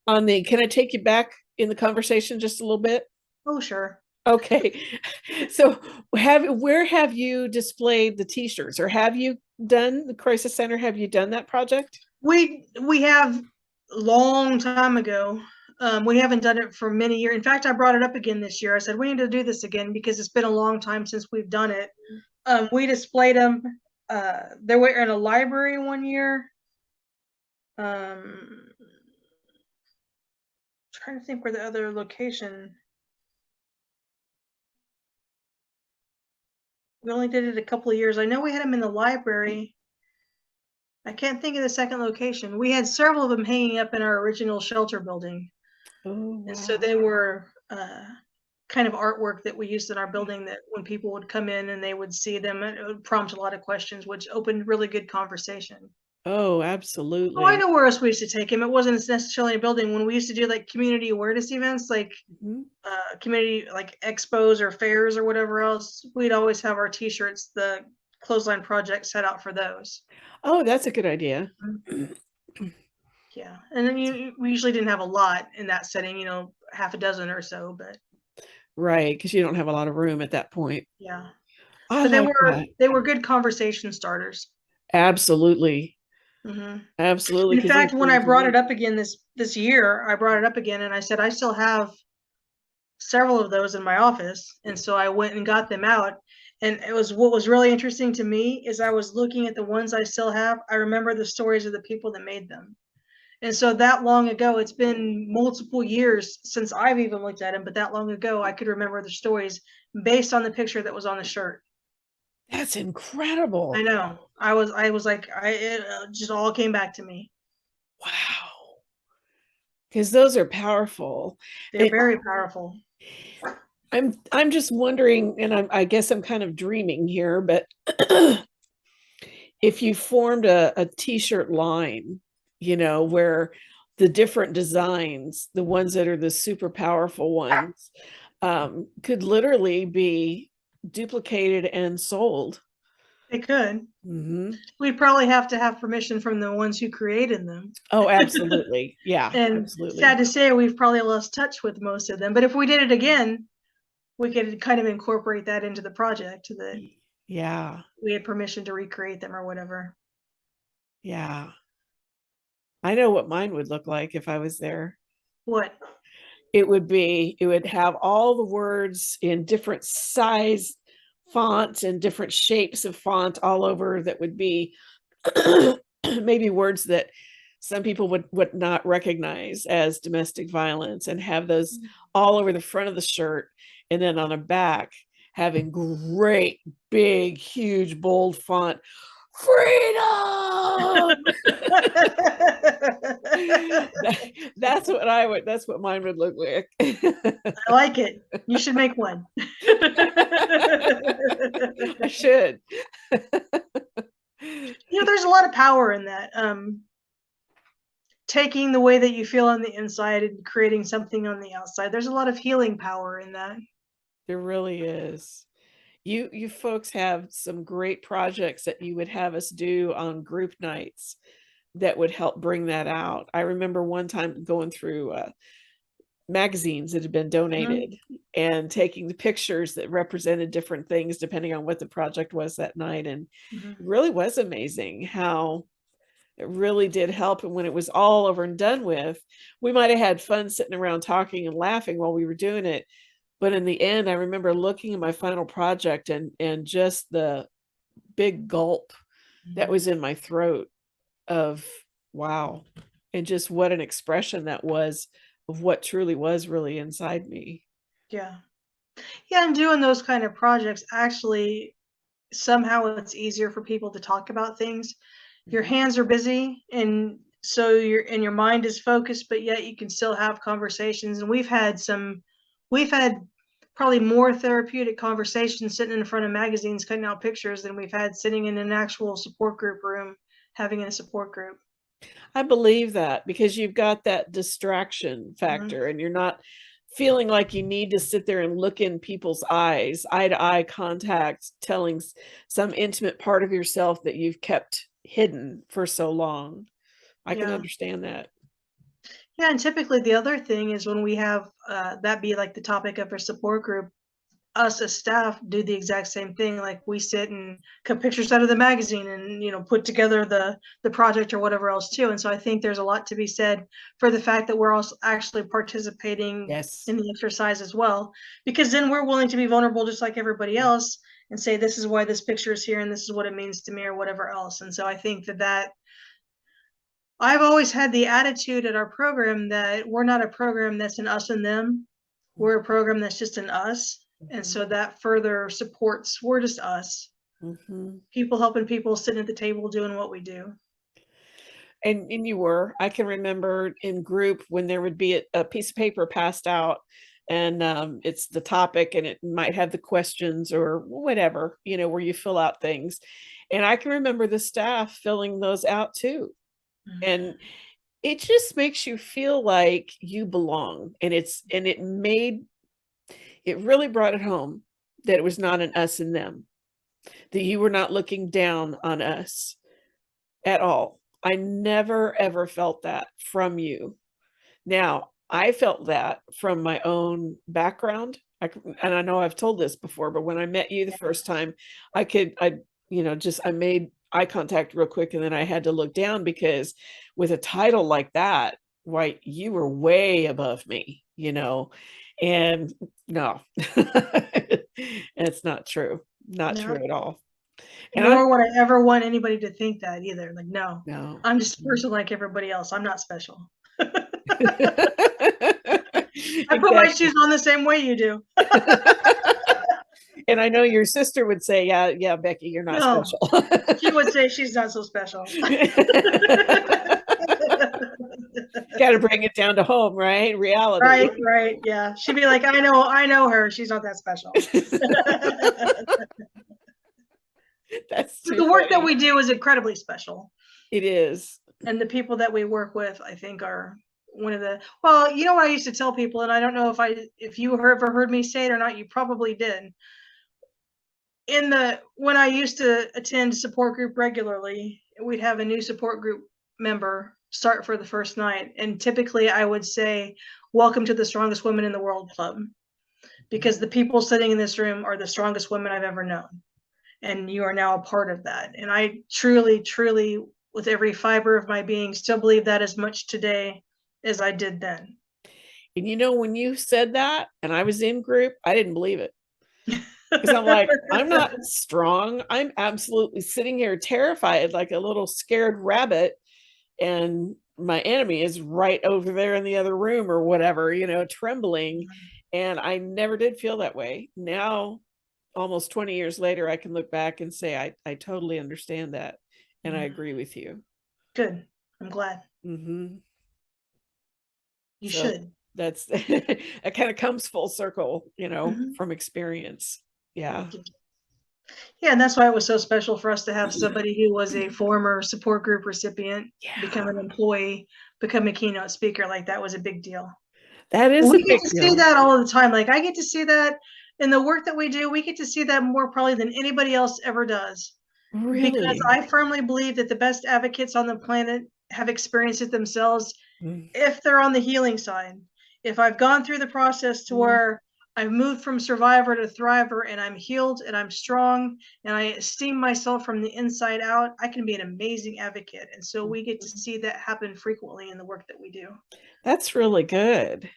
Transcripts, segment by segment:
can I take you back in the conversation just a little bit? Oh, sure. Okay. So where have you displayed the t-shirts, or have you done the crisis center? Have you done that project? We have long time ago. We haven't done it for many years. In fact, I brought it up again this year. I said we need to do this again because it's been a long time since we've done it. We displayed them. They were in a library one year. Trying to think where the other location. We only did it a couple of years. I know we had them in the library. I can't think of the second location. We had several of them hanging up in our original shelter building. Oh, And so wow. they were kind of artwork that we used in our building that when people would come in and they would see them, it would prompt a lot of questions, which opened really good conversation. Oh, Oh, I absolutely. know where else we used to take him. It wasn't necessarily a building. When we used to do like community awareness events, like Mhm. community like expos or fairs or whatever else, we'd always have our t-shirts, the clothesline project set out for those. Oh, that's a good idea. Mhm. Yeah, and then we usually didn't have a lot in that setting, half a dozen or so, but Right, because you don't have a lot of room at that point. yeah. I But they like were that. they were good conversation starters. Absolutely. Hmm. Absolutely, In because those fact, when I things are brought really it up again this year, I brought it up again and I said I still have several of those in my office, and so I went and got them out. And it was what was really interesting to me is I was looking at the ones I still have. I remember the stories of the people that made them. And so that long ago, it's been multiple years since I've even looked at them, but that long ago, I could remember the stories based on the picture that was on the shirt. that's I incredible. know. I was like, it just all came back to me. Wow. Because those are powerful. They're It, very powerful. I'm just wondering, and I guess I'm kind of dreaming here, but if you formed a t-shirt line, where the different designs, the ones that are the super powerful ones, could literally be duplicated and sold. It could. Hmm. We'd probably have to have permission from the ones who created them. Oh, absolutely. Yeah, And sad absolutely. to say, we've probably lost touch with most of them. But if we did it again, we could kind of incorporate that into the project that Yeah, we had permission to recreate them or whatever. yeah. I know what mine would look like if I was there. What? It would have all the words in different size fonts and different shapes of font all over, that would be maybe words that some people would not recognize as domestic violence, and have those all over the front of the shirt, and then on the back having great big huge bold font, freedom. That's what mine would look like. I like it. You should make one. I should. There's a lot of power in that. Taking the way that you feel on the inside and creating something on the outside. There's a lot of healing power in that. There really is. You folks have some great projects that you would have us do on group nights that would help bring that out. I remember one time going through magazines that had been Mhm. donated and taking the pictures that represented different things depending on what the project was that night, and Mhm. it really was amazing how it really did help. And when it was all over and done with, we might have had fun sitting around talking and laughing while we were doing it, but in the end, I remember looking at my final project, and just the big gulp that Mhm. was in my throat of wow, and just what an expression that was of what truly was really inside me. Yeah. Yeah, and doing those kind of projects actually somehow it's easier for people to talk about things. Your Mhm. hands are busy and so your mind is focused, but yet you can still have conversations. And we've had probably more therapeutic conversations sitting in front of magazines cutting out pictures than we've had sitting in an actual support group room having a support group. I believe that, because you've got that distraction Mhm. factor, and you're not feeling like you need to sit there and look in people's eyes, eye to eye contact, telling some intimate part of yourself that you've kept hidden for so long. I can Yeah. understand that. Yeah, and typically the other thing is when we have that be like the topic of our support group, us as staff do the exact same thing. Like we sit and cut pictures out of the magazine and put together the project or whatever else too. And so I think there's a lot to be said for the fact that we're also actually participating Yes. in the exercise as well, because then we're willing to be vulnerable just like everybody else and say this is why this picture is here and this is what it means to me or whatever else. And so I think that I've always had the attitude at our program that we're not a program that's an us and them. We're a program that's just an us. And so that further supports, we're just us. Mm-hmm. People helping people, sitting at the table doing what we do. And you were. I can remember in group when there would be a piece of paper passed out, and it's the topic, and it might have the questions or whatever, where you fill out things. And I can remember the staff filling those out too. And it just makes you feel like you belong. And it really brought it home that it was not an us and them, that you were not looking down on us at all. I never ever felt that from you. Now, I felt that from my own background. And I know I've told this before, but when I met you the first time, I made eye contact real quick, and then I had to look down because with a title like that, why, you were way above me, and no, it's not true. Not No, true at all. And I'm nor would I ever want anybody to think that either. Like, no, no. I'm just a person like everybody else. I'm not special. I put my Exactly. shoes on the same way you do. And I know your sister would say, yeah, Becky, you're not No, special. she would say she's not so special. Got to bring it down to home, right? Reality. Right, yeah. She'd be like, I know her. She's not that special. That's But too the work that funny. we do is incredibly special. It is. And the people that we work with, I think, are one of the, well, you know what I used to tell people, and I don't know if you ever heard me say it or not, you probably did. When I used to attend support group regularly, we'd have a new support group member start for the first night. And typically I would say, welcome to the Strongest Women in the World Club, because the people sitting in this room are the strongest women I've ever known. And you are now a part of that. And I truly, truly, with every fiber of my being, still believe that as much today as I did then. And when you said that and I was in group, I didn't believe it. Because I'm like, I'm not strong. I'm absolutely sitting here terrified, like a little scared rabbit. And my enemy is right over there in the other room or whatever, trembling. And I never did feel that way. Now, almost 20 years later, I can look back and say, I totally understand that. And I agree with you. Good. I'm glad. Mm-hmm. You So should. that's it kind of comes full circle, Mhm. from experience. Yeah. Yeah, and that's why it was so special for us to have somebody who was a former support group recipient become Yeah. an employee, become a keynote speaker. Like that was a big deal. That is a We get big to see deal. that all the time. Like I get to see that in the work that we do. We get to see that more probably than anybody else ever does. Because Really. I firmly believe that the best advocates on the planet have experienced it themselves Mm-hmm. if they're on the healing side. If I've gone through the process to where I've moved from survivor to thriver and I'm healed and I'm strong and I esteem myself from the inside out, I can be an amazing advocate. And so we get to see that happen frequently in the work that we do. That's really good.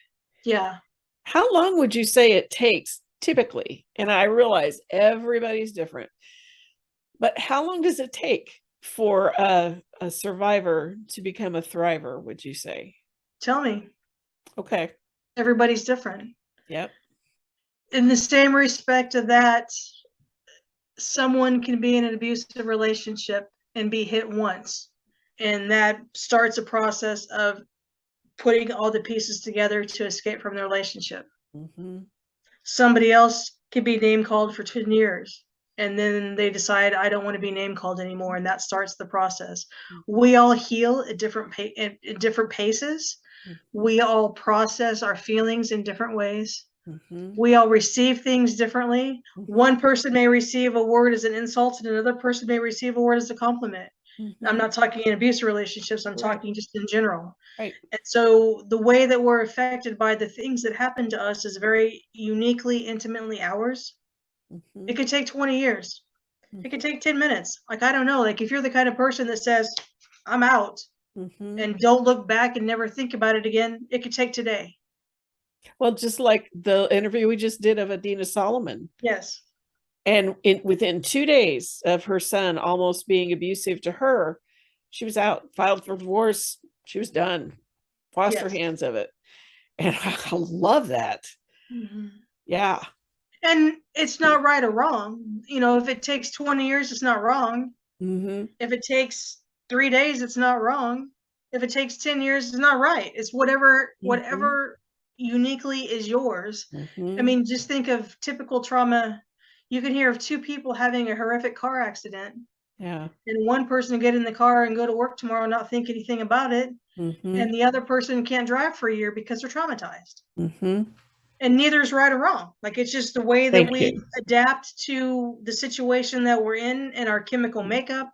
Yeah. How long would you say it takes typically? And I realize everybody's different, but how long does it take for a survivor to become a thriver, would you say? Tell me. Okay. Everybody's different. Yep. In the same respect of that, someone can be in an abusive relationship and be hit once. And that starts a process of putting all the pieces together to escape from the relationship. Mm-hmm. Somebody else could be name called for 10 years. And then they decide, I don't want to be name called anymore. And that starts the process. We all heal at different paces. Mm-hmm. We all process our feelings in different ways. Mm-hmm. We all receive things differently. Mm-hmm. One person may receive a word as an insult, and another person may receive a word as a compliment. I'm Mhm. not talking in abusive relationships, I'm Right. talking just in general. Right. And so the way that we're affected by the things that happen to us is very uniquely, intimately ours. It Mhm. could take 20 years. It could Mhm. take 10 minutes. Like, I don't know, like if you're the kind of person that says, I'm out Mhm. and don't look back and never think about it again, it could take today. Well, just like the interview we just did of Adina Solomon. Yes. And within 2 days of her son almost being abusive to her, she was out, filed for divorce. She was done, washed her Yes. hands of it. And I love that. Mhm. Yeah. And it's not right or wrong. You know, if it takes 20 years, it's not wrong. Mm-hmm. If it takes 3 days, it's not wrong. If it takes 10 years, it's not right. It's whatever, Mm-hmm. whatever uniquely is yours. I Mm-hmm. mean, just think of typical trauma. You can hear of two people having a horrific car accident, Yeah. and one person get in the car and go to work tomorrow and not think anything about it, Mm-hmm. and the other person can't drive for a year because they're traumatized. Mm-hmm. And neither is right or wrong. Like, it's just the way that Thank we you. adapt to the situation that we're in and our chemical makeup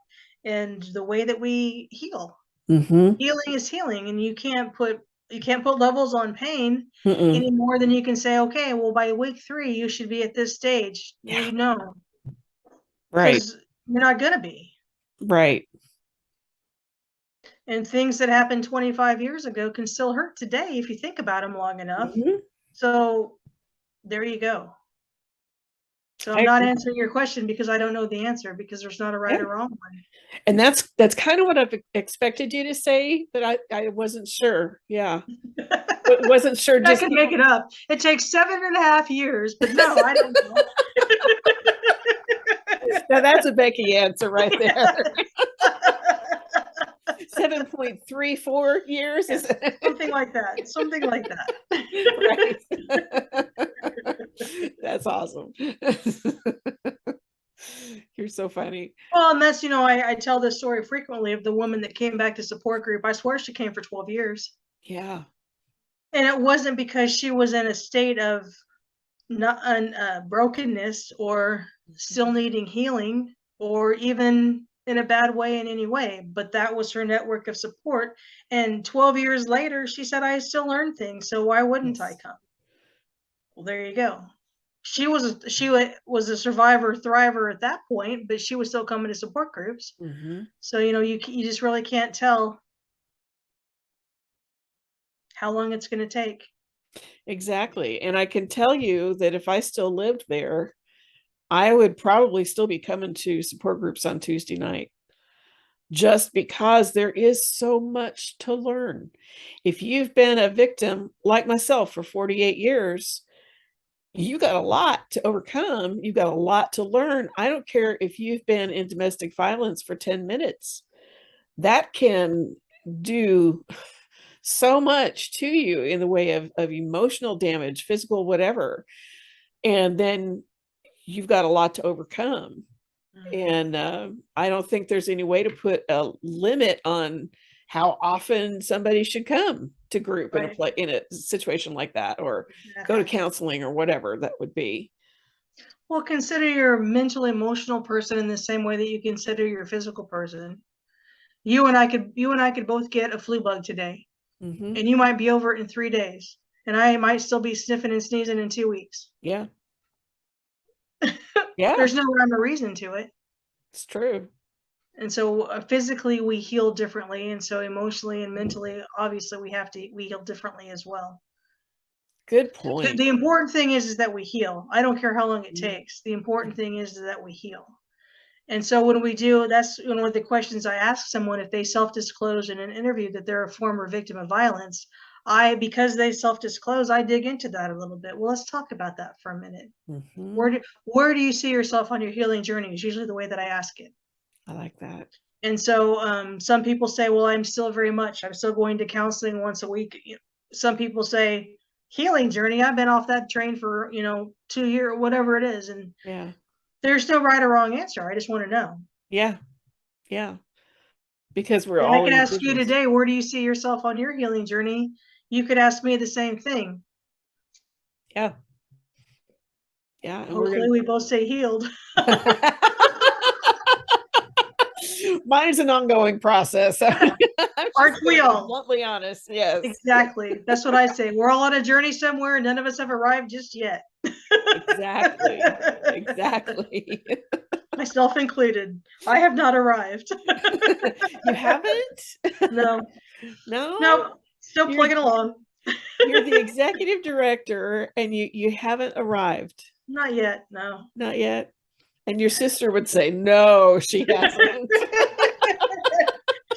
and the way that we heal. Mm-hmm. Healing is healing, and you can't put levels on pain Mm-mm. any more than you can say, okay, well, by week 3 you should be at this stage. Yeah. You know, Right. because you're not going to be. Right. And things that happened 25 years ago can still hurt today if you think about them long enough. Mm-hmm. So there you go. So I I'm not agree. answering your question because I don't know the answer, because there's not a right Yeah. or wrong one. And that's kind of what I've expected you to say, but I wasn't sure. Yeah. Wasn't sure I just could make it up. It takes 7.5 years, but no, I don't know. now that's a Becky answer right there. 7.34 years is Yes, something like that. Something like that. right. That's awesome. You're so funny. Well, and that's, I tell this story frequently of the woman that came back to support group. I swear she came for 12 years. Yeah. And it wasn't because she was in a state of not brokenness or still needing healing or even in a bad way in any way, but that was her network of support. And 12 years later, she said, I still learn things, so why wouldn't I Yes. come? Well, there you go. She was a survivor thriver at that point, but she was still coming to support groups. Mm-hmm. So you just really can't tell how long it's going to take. Exactly. And I can tell you that if I still lived there, I would probably still be coming to support groups on Tuesday night, just because there is so much to learn. If you've been a victim like myself for 48 years, you got a lot to overcome. You got a lot to learn. I don't care if you've been in domestic violence for 10 minutes. That can do so much to you in the way of emotional damage, physical, whatever. And then you've got a lot to overcome. Mhm. And I don't think there's any way to put a limit on how often somebody should come to group Right. in a situation like that, or go to Exactly. counseling or whatever that would be. Well, consider your mental emotional person in the same way that you consider your physical person. You and I could both get a flu bug today, Hmm. and you might be over it in 3 days, and I might still be sniffing and sneezing in 2 weeks. Yeah. Yeah, There's no rhyme or reason to it. it's true. And so physically we heal differently, and so emotionally and mentally, obviously we heal differently as well. Good The, point. the important thing is that we heal. I don't care how long it Mhm. takes. The important thing is that we heal. And so when we do, that's one of the questions I ask someone if they self-disclose in an interview that they're a former victim of violence. Because they self-disclose, I dig into that a little bit. Well, let's talk about that for a minute. Mhm. Where do you see yourself on your healing journey? Is usually the way that I ask it. I like that. And so some people say, well, I'm still going to counseling once a week. Some people say, healing journey, I've been off that train for, 2 years, whatever it is. And Yeah. there's no right or wrong answer. I just want to know. Yeah. Yeah. Because we're And I all could ask you individuals. today, where do you see yourself on your healing journey? You could ask me the same thing. Yeah. Yeah. And we're Hopefully, we both say healed. gonna Mine's an ongoing process. I'm Aren't just we gonna be all? bluntly honest. Yes. Exactly. That's what I say. We're all on a journey somewhere. None of us have arrived just yet. Exactly. Exactly. Myself included. I have not arrived. You haven't? No, No? no, still You're plugging along. you're the executive director and you haven't arrived. Not yet. No. Not yet. And your sister would say, no, she hasn't.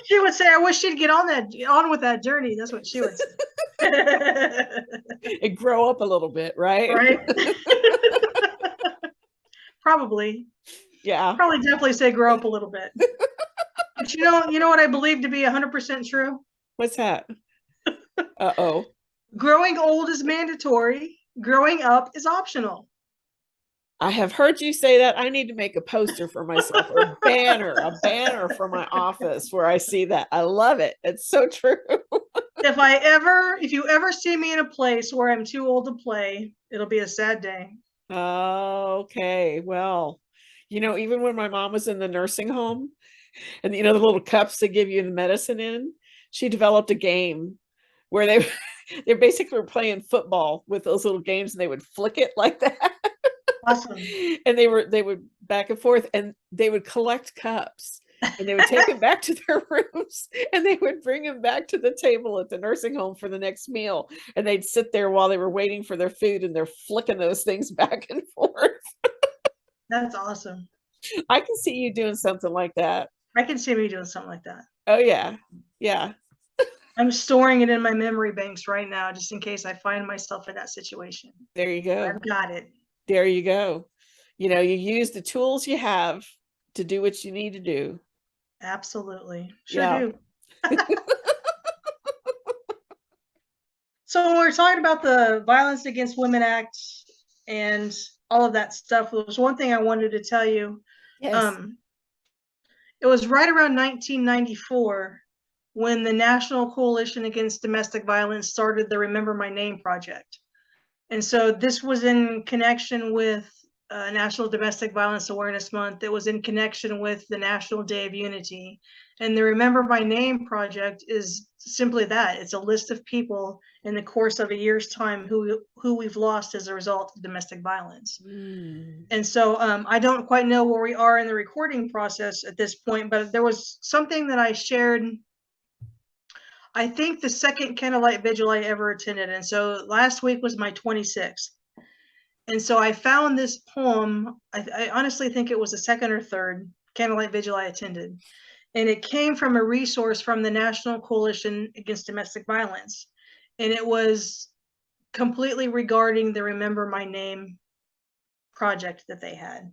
She would say, I wish she'd get on with that journey. That's what she would say. And grow up a little bit, right? Right? Probably. Yeah. Probably definitely say grow up a little bit. But you know what I believe to be 100% true? What's that? Uh-oh. Growing old is mandatory. Growing up is optional. I have heard you say that. I need to make a poster for myself or a banner for my office where I see that. I love it. It's so true. If you ever see me in a place where I'm too old to play, it'll be a sad day. Okay. Well, even when my mom was in the nursing home and the little cups they give you the medicine in, she developed a game where they basically were playing football with those little games and they would flick it like that. Awesome. And they would back and forth and they would collect cups and they would take them back to their rooms and they would bring them back to the table at the nursing home for the next meal. And they'd sit there while they were waiting for their food and they're flicking those things back and forth. That's awesome. I can see you doing something like that. I can see me doing something like that. Oh yeah. Yeah. I'm storing it in my memory banks right now, just in case I find myself in that situation. There you go. I've got it. There you go. You use the tools you have to do what you need to do. Absolutely. Sure Yeah. do. So when we're talking about the Violence Against Women Act and all of that stuff, there was one thing I wanted to tell you. Yes. It was right around 1994 when the National Coalition Against Domestic Violence started the Remember My Name project. And so this was in connection with National Domestic Violence Awareness Month. It was in connection with the National Day of Unity. And the Remember My Name project is simply that. It's a list of people in the course of a year's time who we've lost as a result of domestic violence. And so I don't quite know where we are in the recording process at this point, but there was something that I shared, I think the second candlelight vigil I ever attended. And so last week was my 26th. And so I found this poem. I honestly think it was the second or third candlelight vigil I attended. And it came from a resource from the National Coalition Against Domestic Violence. And it was completely regarding the Remember My Name project that they had.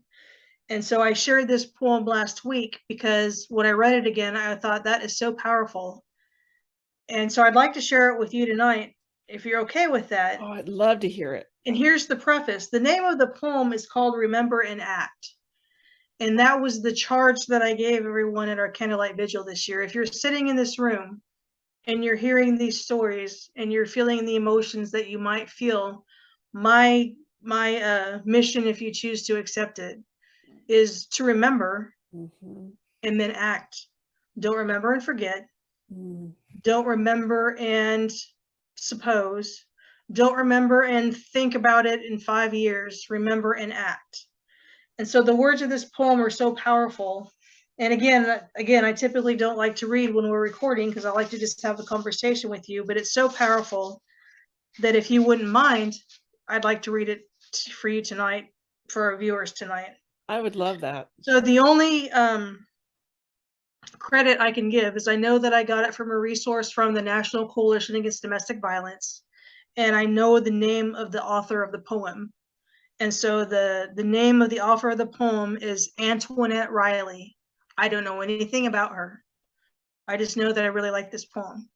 And so I shared this poem last week because when I read it again, I thought that is so powerful. And so I'd like to share it with you tonight, if you're okay with that. Oh, I'd love to hear it. And here's the preface. The name of the poem is called Remember and Act. And that was the charge that I gave everyone at our candlelight vigil this year. If you're sitting in this room and you're hearing these stories and you're feeling the emotions that you might feel, my mission, if you choose to accept it, is to remember and then act. Don't remember and forget. Don't remember and suppose. Don't remember and think about it in 5 years. Remember and act. And so the words of this poem are so powerful. And again, I typically don't like to read when we're recording because I like to just have a conversation with you, but it's so powerful that if you wouldn't mind, I'd like to read it for you tonight, for our viewers tonight. I would love that. So the only credit I can give is I know that I got it from a resource from the National Coalition Against Domestic Violence, and I know the name of the author of the poem. And so the name of the author of the poem is Antoinette Riley. I don't know anything about her. I just know that I really like this poem.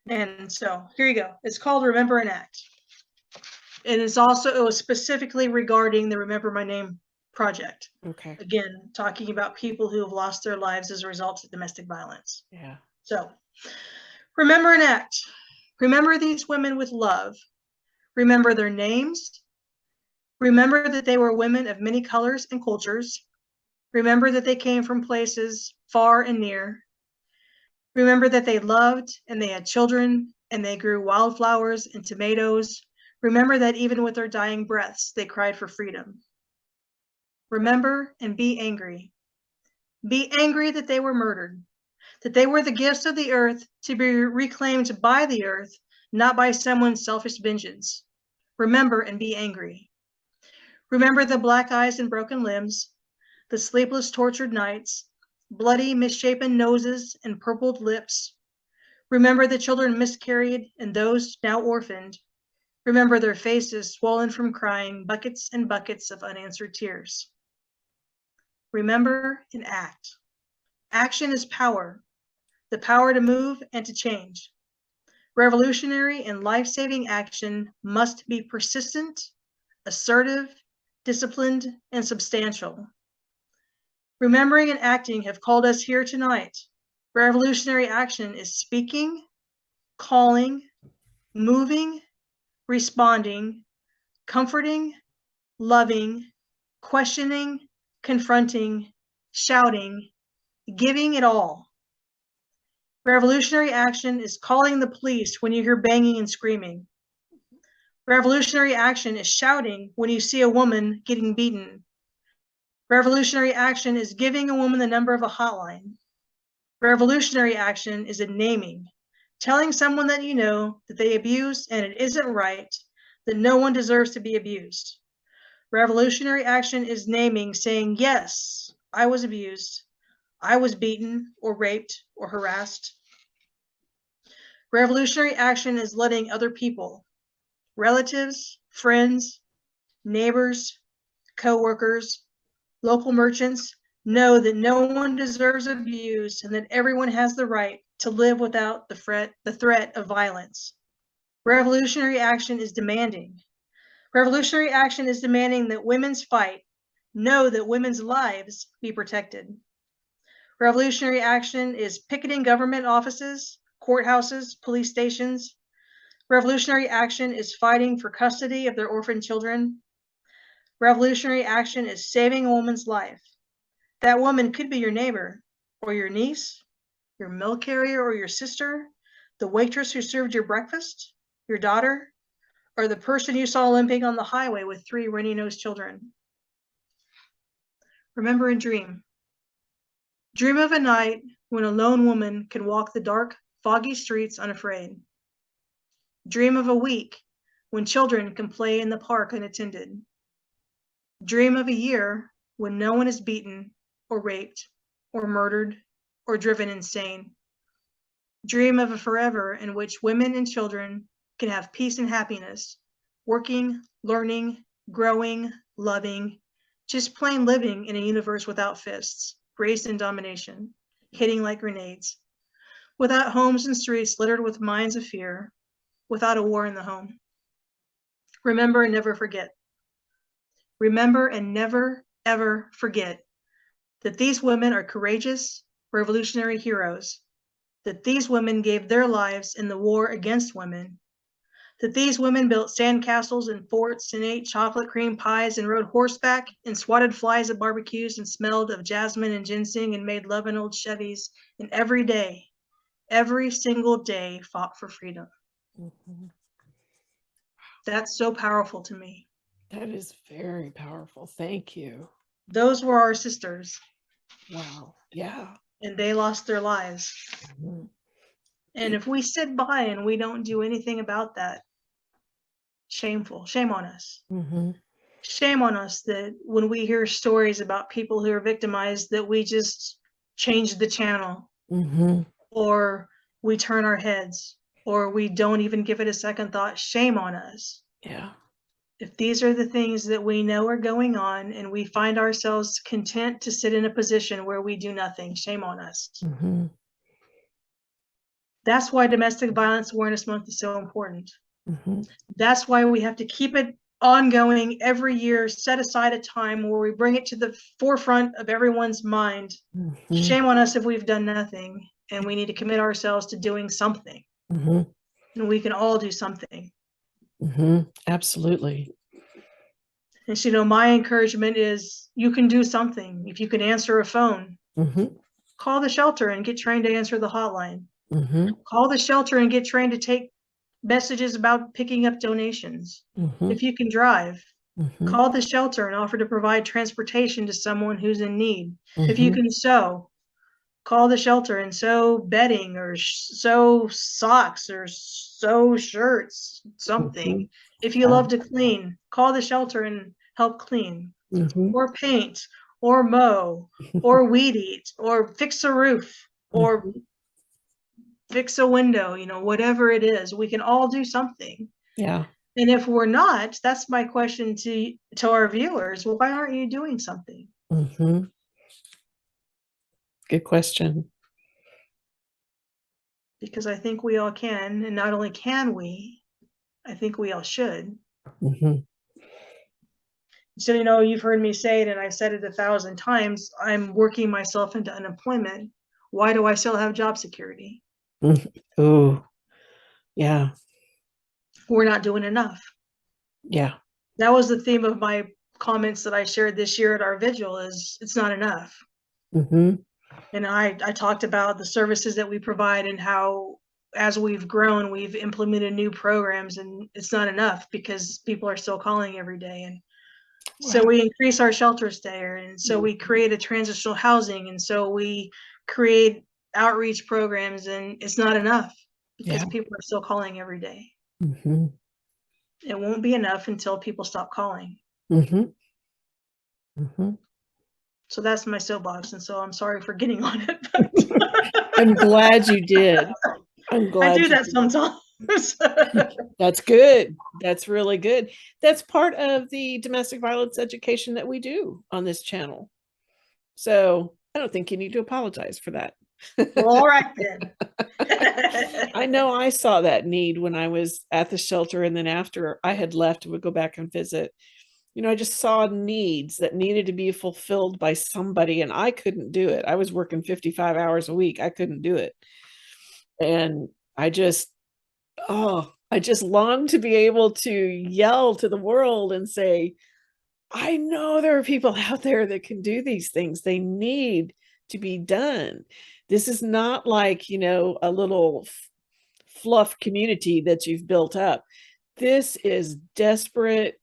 And so here you go. It's called Remember and Act. And it was specifically regarding the Remember My Name project. Okay. Again, talking about people who have lost their lives as a result of domestic violence. Yeah. So, remember and act. Remember these women with love. Remember their names. Remember that they were women of many colors and cultures. Remember that they came from places far and near. Remember that they loved and they had children and they grew wildflowers and tomatoes. Remember that even with their dying breaths, they cried for freedom. Remember and be angry. Be angry that they were murdered, that they were the gifts of the earth to be reclaimed by the earth, not by someone's selfish vengeance. Remember and be angry. Remember the black eyes and broken limbs, the sleepless, tortured nights, bloody, misshapen noses and purpled lips. Remember the children miscarried and those now orphaned. Remember their faces swollen from crying, buckets and buckets of unanswered tears. Remember and act. Action is power, the power to move and to change. Revolutionary and life-saving action must be persistent, assertive, disciplined, and substantial. Remembering and acting have called us here tonight. Revolutionary action is speaking, calling, moving, responding, comforting, loving, questioning, confronting, shouting, giving it all. Revolutionary action is calling the police when you hear banging and screaming. Revolutionary action is shouting when you see a woman getting beaten. Revolutionary action is giving a woman the number of a hotline. Revolutionary action is a naming, telling someone that you know that they abuse and it isn't right, that no one deserves to be abused. Revolutionary action is naming, saying, yes, I was abused, I was beaten or raped or harassed. Revolutionary action is letting other people, relatives, friends, neighbors, co-workers, local merchants, know that no one deserves abuse and that everyone has the right to live without the threat of violence. Revolutionary action is demanding. Revolutionary action is demanding that women's fight know that women's lives be protected. Revolutionary action is picketing government offices, courthouses, police stations. Revolutionary action is fighting for custody of their orphan children. Revolutionary action is saving a woman's life. That woman could be your neighbor, or your niece, your milk carrier, or your sister, the waitress who served your breakfast, your daughter, or the person you saw limping on the highway with 3 runny-nosed children. Remember and dream. Dream of a night when a lone woman can walk the dark, foggy streets unafraid. Dream of a week when children can play in the park unattended. Dream of a year when no one is beaten or raped or murdered or driven insane. Dream of a forever in which women and children can have peace and happiness, working, learning, growing, loving, just plain living in a universe without fists, race and domination, hitting like grenades, without homes and streets littered with mines of fear, without a war in the home. Remember and never forget. Remember and never, ever forget that these women are courageous, revolutionary heroes, that these women gave their lives in the war against women, that these women built sandcastles and forts and ate chocolate cream pies and rode horseback and swatted flies at barbecues and smelled of jasmine and ginseng and made love in old Chevys, and every day, every single day fought for freedom. Mhm. That's so powerful to me. That is very powerful. Thank you. Those were our sisters. Wow. Yeah. And they lost their lives. Mhm. And if we sit by and we don't do anything about that, shameful. Shame on us. Mhm. Shame on us that when we hear stories about people who are victimized, that we just change the channel, Mhm. or we turn our heads, or we don't even give it a second thought. Shame on us. Yeah. If these are the things that we know are going on and we find ourselves content to sit in a position where we do nothing, shame on us. Mhm. That's why Domestic Violence Awareness Month is so important. Mhm. That's why we have to keep it ongoing every year, set aside a time where we bring it to the forefront of everyone's mind. Mhm. Shame on us if we've done nothing, and we need to commit ourselves to doing something. Mhm. And we can all do something. Mhm. Absolutely. And so, my encouragement is you can do something. If you can answer a phone, call the shelter and get trained to answer the hotline. Call the shelter and get trained to take messages about picking up donations. If you can drive, call the shelter and offer to provide transportation to someone who's in need. If you can sew, call the shelter and sew bedding or sew socks or sew shirts, something. If you love to clean, call the shelter and help clean, or paint, or mow, or weed eat, or fix a roof, or fix a window, whatever it is, we can all do something. Yeah. And if we're not, that's my question to our viewers. Well, why aren't you doing something? Good question. Because I think we all can, and not only can we, I think we all should. So, you've heard me say it, and I've said it 1,000 times, I'm working myself into unemployment. Why do I still have job security? Oh, yeah. We're not doing enough. Yeah. That was the theme of my comments that I shared this year at our vigil, is it's not enough. And I talked about the services that we provide and how, as we've grown, we've implemented new programs, and it's not enough because people are still calling every day. And so we increase our shelter stay, and so we create a transitional housing, and so we create outreach programs, and it's not enough because people are still calling every day. It won't be enough until people stop calling. So that's my soapbox, and so I'm sorry for getting on it. But I'm glad you did. I'm glad I do that sometimes. That's good. That's really good. That's part of the domestic violence education that we do on this channel. So I don't think you need to apologize for that. All right then. I know I saw that need when I was at the shelter, and then after I had left, would go back and visit. I just saw needs that needed to be fulfilled by somebody, and I couldn't do it. I was working 55 hours a week. I couldn't do it. And I just longed to be able to yell to the world and say, I know there are people out there that can do these things. They need to be done. This is not like, a little fluff community that you've built up. This is desperate,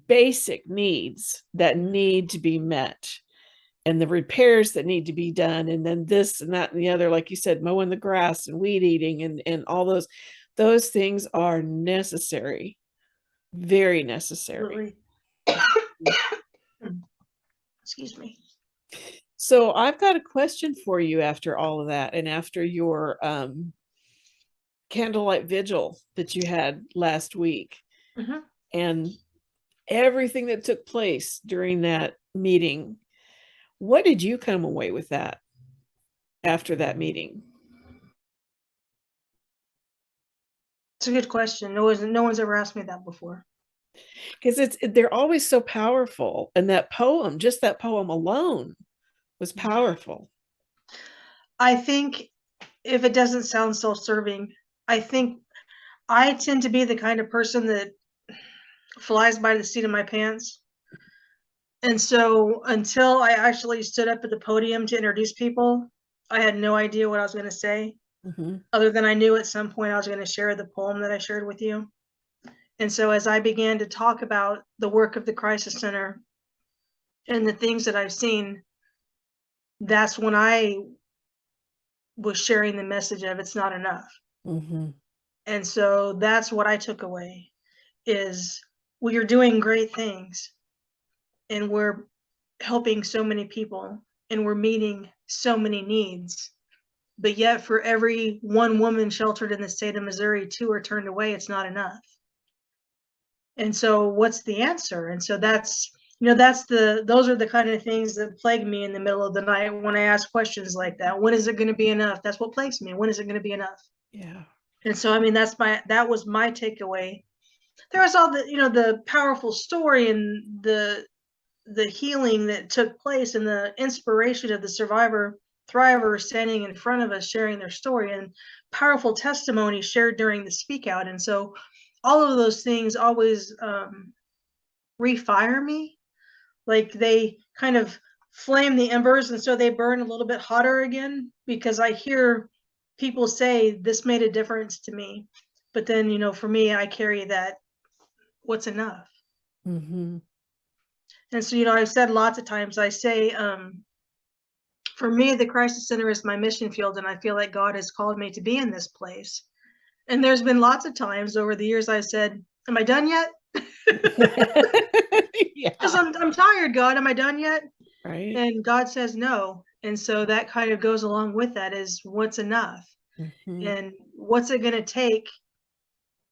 basic needs that need to be met, and the repairs that need to be done, and then this and that and the other, like you said, mowing the grass and weed eating and all those things are necessary, very necessary. Excuse me. So I've got a question for you after all of that, and after your candlelight vigil that you had last week, and everything that took place during that meeting. What did you come away with that after that meeting? It's a good question. No one's ever asked me that before. Because they're always so powerful, and that poem, just that poem alone, was powerful. I think, if it doesn't sound self-serving, I think I tend to be the kind of person that flies by the seat of my pants. And so until I actually stood up at the podium to introduce people, I had no idea what I was going to say, other than I knew at some point I was going to share the poem that I shared with you. And so as I began to talk about the work of the Crisis Center and the things that I've seen, that's when I was sharing the message of it's not enough. And so that's what I took away, is we are doing great things, and we're helping so many people, and we're meeting so many needs. But yet for every one woman sheltered in the state of Missouri, 2 are turned away. It's not enough. And so what's the answer? And so those are the kind of things that plague me in the middle of the night when I ask questions like that. When is it going to be enough? That's what plagues me. When is it going to be enough? Yeah. And so, that was my takeaway. There was all the powerful story and the healing that took place, and the inspiration of the survivor thrivers standing in front of us sharing their story, and powerful testimony shared during the speak out. And so all of those things always refire me. Like they kind of flame the embers, and so they burn a little bit hotter again, because I hear people say this made a difference to me. But then, you know, for me, I carry that, what's enough? Mm-hmm. And so, you know, I've said lots of times, I say, for me, the crisis center is my mission field, and I feel like God has called me to be in this place. And there's been lots of times over the years I said, am I done yet? Yeah. Because I'm tired, God. Am I done yet? Right. And God says no. And so that kind of goes along with that, is what's enough? Mm-hmm. And what's it going to take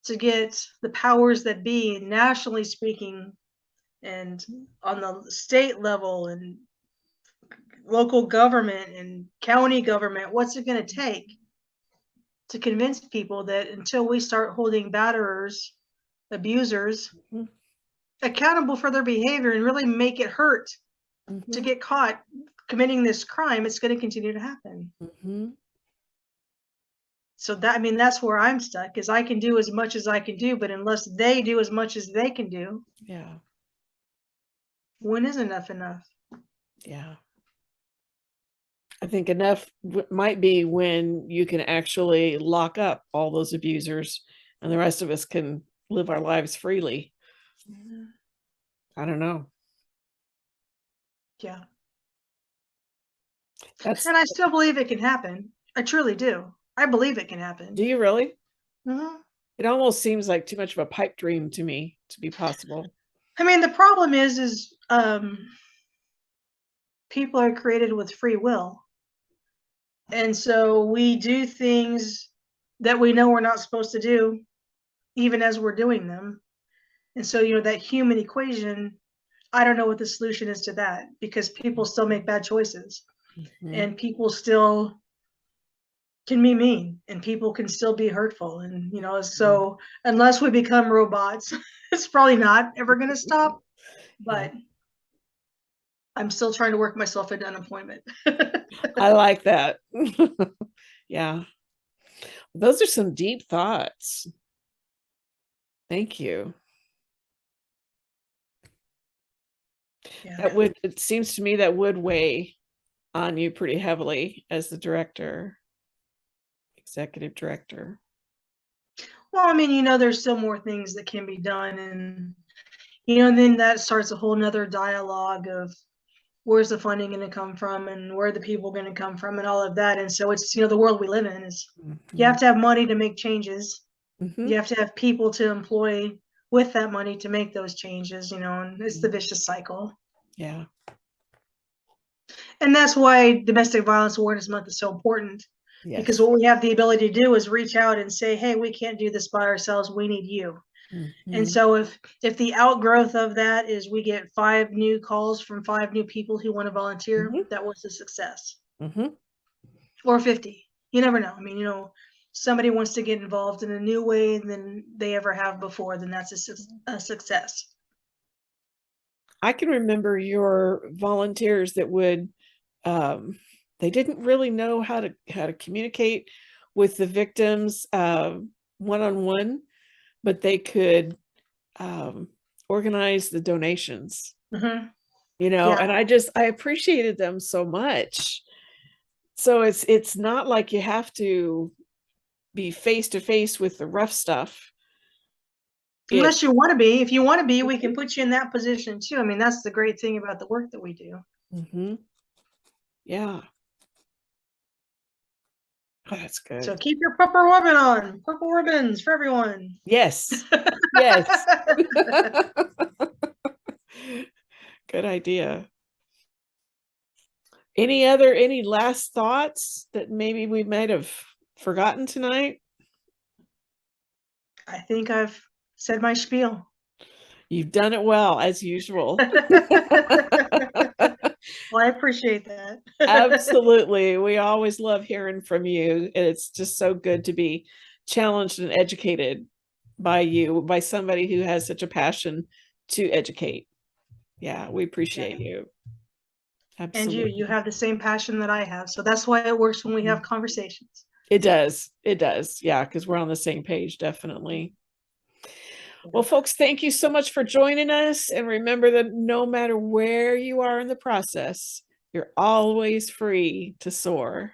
to get the powers that be, nationally speaking, and on the state level, and local government and county government, what's it going to take to convince people that until we start holding batterers, abusers, Mm-hmm. accountable for their behavior and really make it hurt to Mm-hmm. get caught committing this crime, it's going to continue to happen. Mm-hmm. So that, I mean, that's where I'm stuck, is I can do as much as I can do, but unless they do as much as they can do, Yeah. when is enough enough? Yeah. I think enough might be when you can actually lock up all those abusers and the rest of us can live our lives freely. I don't know. Yeah. That's, And I still believe it can happen. I truly do. I believe it can do happen. you really? Mhm. It almost seems like too much of a pipe dream to me to be possible. I mean, the problem is people are created with free will. And so we do things that we know we're not supposed to do, even as we're doing them. And so, you know, that human equation, I don't know what the solution is to that, because people still make bad choices, Mm-hmm. and people still can be mean, and people can still be hurtful. And, you know, so unless we become robots, it's probably not ever going to stop. Yeah. But I'm still trying to work myself into unemployment. I like that. Yeah. Those are some deep thoughts. Thank you. Yeah. That would, it seems to me that would weigh on you pretty heavily as the director, executive director. Well, I mean, you know, there's still more things that can be done. And, you know, then that starts a whole nother dialogue of where's the funding going to come from, and where are the people going to come from, and all of that. And so it's, you know, the world we live in is, you have to have money to make changes. Mm-hmm. You have to have people to employ with that money to make those changes, you know, and it's the vicious cycle. Yeah. And that's why Domestic Violence Awareness Month is so important. Yes. Because what we have the ability to do is reach out and say, hey, we can't do this by ourselves. We need you. Mm-hmm. And so if the outgrowth of that is we get 5 new calls from 5 new people who want to volunteer, Mm-hmm. that was a success. Mm-hmm. Or 50. You never know. I mean, you know, somebody wants to get involved in a new way than they ever have before, then that's a success. I can remember your volunteers that would, they didn't really know how to communicate with the victims one-on-one, but they could organize the donations. Mm-hmm. You know, Yeah. and I appreciated them so much. So it's not like you have to be face to face with the rough stuff. Unless you want to be. If you want to be, we can put you in that position too. I mean, that's the great thing about the work that we do. Mm-hmm. Yeah. Oh, that's good. So keep your purple ribbon on. Purple ribbons for everyone. Yes. Yes. Good idea. Any last thoughts that maybe we might have forgotten tonight? I think I've said my spiel. You've done it well, as usual. Well, I appreciate that. Absolutely. We always love hearing from you. It's just so good to be challenged and educated by you, by somebody who has such a passion to educate. Yeah, we appreciate you. Absolutely. And you have the same passion that I have. So that's why it works when we have conversations. It does. It does. Yeah, because we're on the same page, definitely. Well, folks, thank you so much for joining us. And remember that no matter where you are in the process, you're always free to soar.